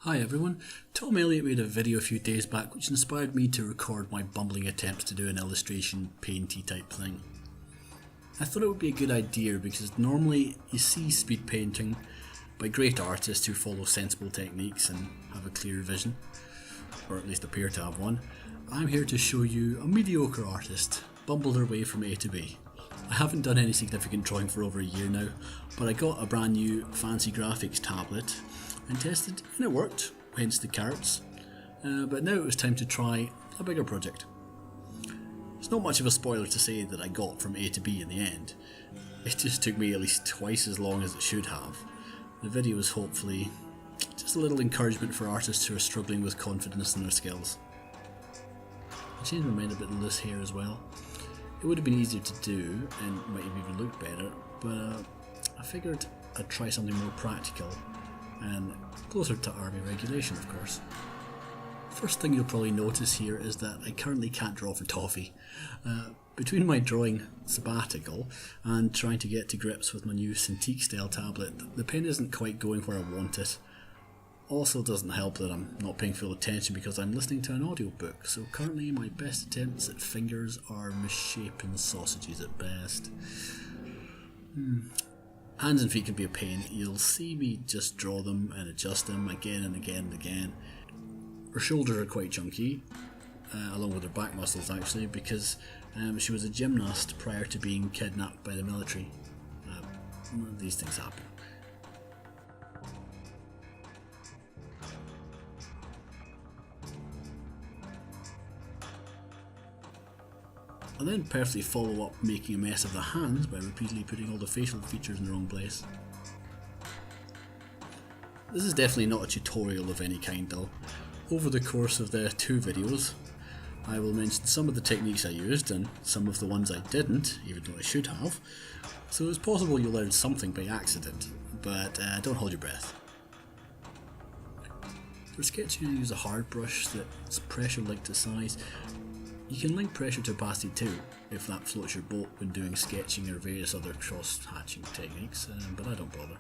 Hi everyone, Tom Elliot made a video a few days back which inspired me to record my bumbling attempts to do an illustration painty type thing. I thought it would be a good idea because normally you see speed painting by great artists who follow sensible techniques and have a clear vision, or at least appear to have one. I'm here to show you a mediocre artist bumble their way from A to B. I haven't done any significant drawing for over a year now, but I got a brand new fancy graphics tablet and tested and it worked, hence the carrots. But now it was time to try a bigger project. It's not much of a spoiler to say that I got from A to B in the end. It just took me at least twice as long as it should have. The video is hopefully just a little encouragement for artists who are struggling with confidence in their skills. I changed my mind about the loose hair as well. It would have been easier to do and might have even looked better, but I figured I'd try something more practical and closer to army regulation, of course. First thing you'll probably notice here is that I currently can't draw for toffee. Between my drawing sabbatical and trying to get to grips with my new Cintiq style tablet, the pen isn't quite going where I want it. Also doesn't help that I'm not paying full attention because I'm listening to an audiobook, so currently my best attempts at fingers are misshapen sausages at best. Hands and feet can be a pain. You'll see me just draw them and adjust them again and again and again. Her shoulders are quite chunky, along with her back muscles actually, because she was a gymnast prior to being kidnapped by the military. These things happen. I then perfectly follow up making a mess of the hands by repeatedly putting all the facial features in the wrong place. This is definitely not a tutorial of any kind though. Over the course of the two videos, I will mention some of the techniques I used and some of the ones I didn't, even though I should have. So it's possible you'll learn something by accident, but don't hold your breath. For sketching I use a hard brush that's pressure linked to size. You can link pressure to opacity too, if that floats your boat when doing sketching or various other cross-hatching techniques, but I don't bother.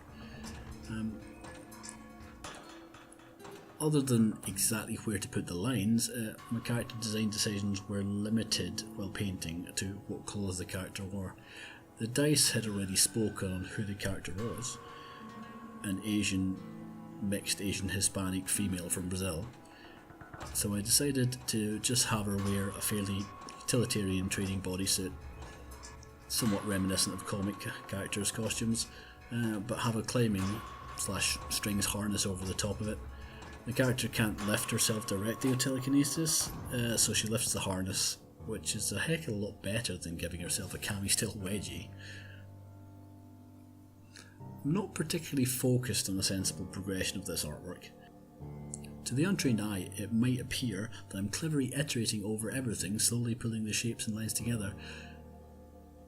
Other than exactly where to put the lines, my character design decisions were limited while painting to what clothes the character wore. The dice had already spoken on who the character was, an mixed Asian Hispanic female from Brazil. So I decided to just have her wear a fairly utilitarian training bodysuit, somewhat reminiscent of comic characters' costumes, but have a climbing/strings harness over the top of it. The character can't lift herself directly with telekinesis, so she lifts the harness, which is a heck of a lot better than giving herself a cami-style wedgie. I'm not particularly focused on a sensible progression of this artwork. To the untrained eye, it might appear that I'm cleverly iterating over everything, slowly pulling the shapes and lines together.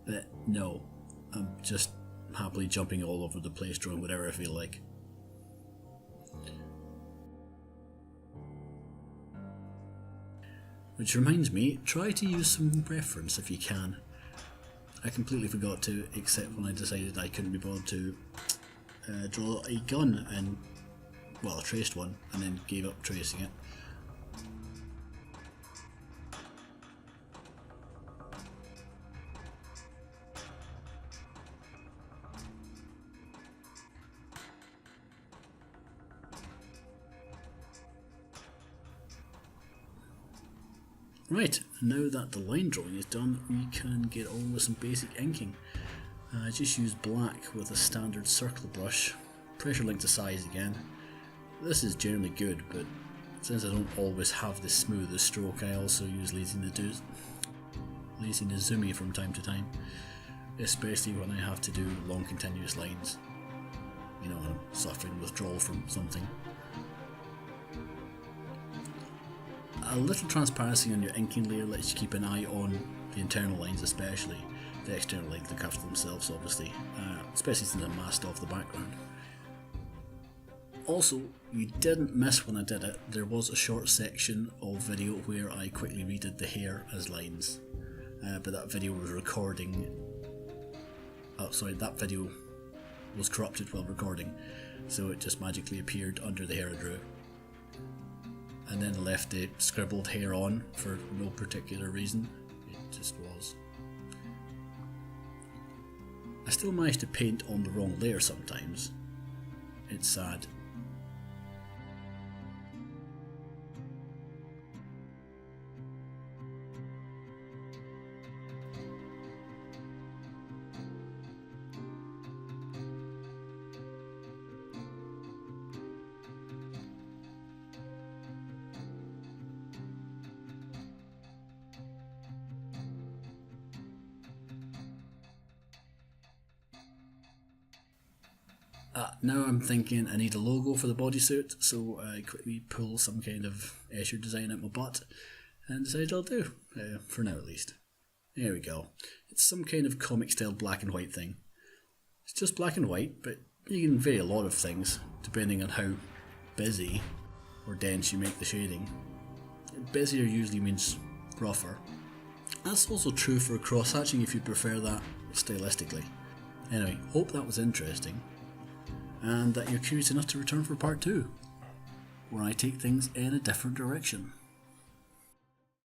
But no, I'm just happily jumping all over the place, drawing whatever I feel like. Which reminds me, try to use some reference if you can. I completely forgot to, except when I decided I couldn't be bothered to draw a gun and I traced one and then gave up tracing it. Right, now that the line drawing is done, we can get on with some basic inking. I just used black with a standard circle brush, pressure linked to size again. This is generally good, but since I don't always have the smoothest stroke, I also use Lazy Nezumi from time to time, especially when I have to do long continuous lines. You know, when I'm suffering withdrawal from something. A little transparency on your inking layer lets you keep an eye on the internal lines especially. The external lines look after themselves obviously, especially since I masked off the background. Also, you didn't miss when I did it, there was a short section of video where I quickly redid the hair as lines, but that video was corrupted while recording, so it just magically appeared under the hair I drew. and then left the scribbled hair on for no particular reason. It just was. I still manage to paint on the wrong layer sometimes. It's sad. Now I'm thinking I need a logo for the bodysuit, so I quickly pull some kind of Escher design out my butt and decide I'll do, for now at least. There we go. It's some kind of comic style black and white thing. It's just black and white, but you can vary a lot of things depending on how busy or dense you make the shading. Busier usually means rougher. That's also true for cross hatching if you prefer that stylistically. Anyway, hope that was interesting, and that you're curious enough to return for part 2, where I take things in a different direction.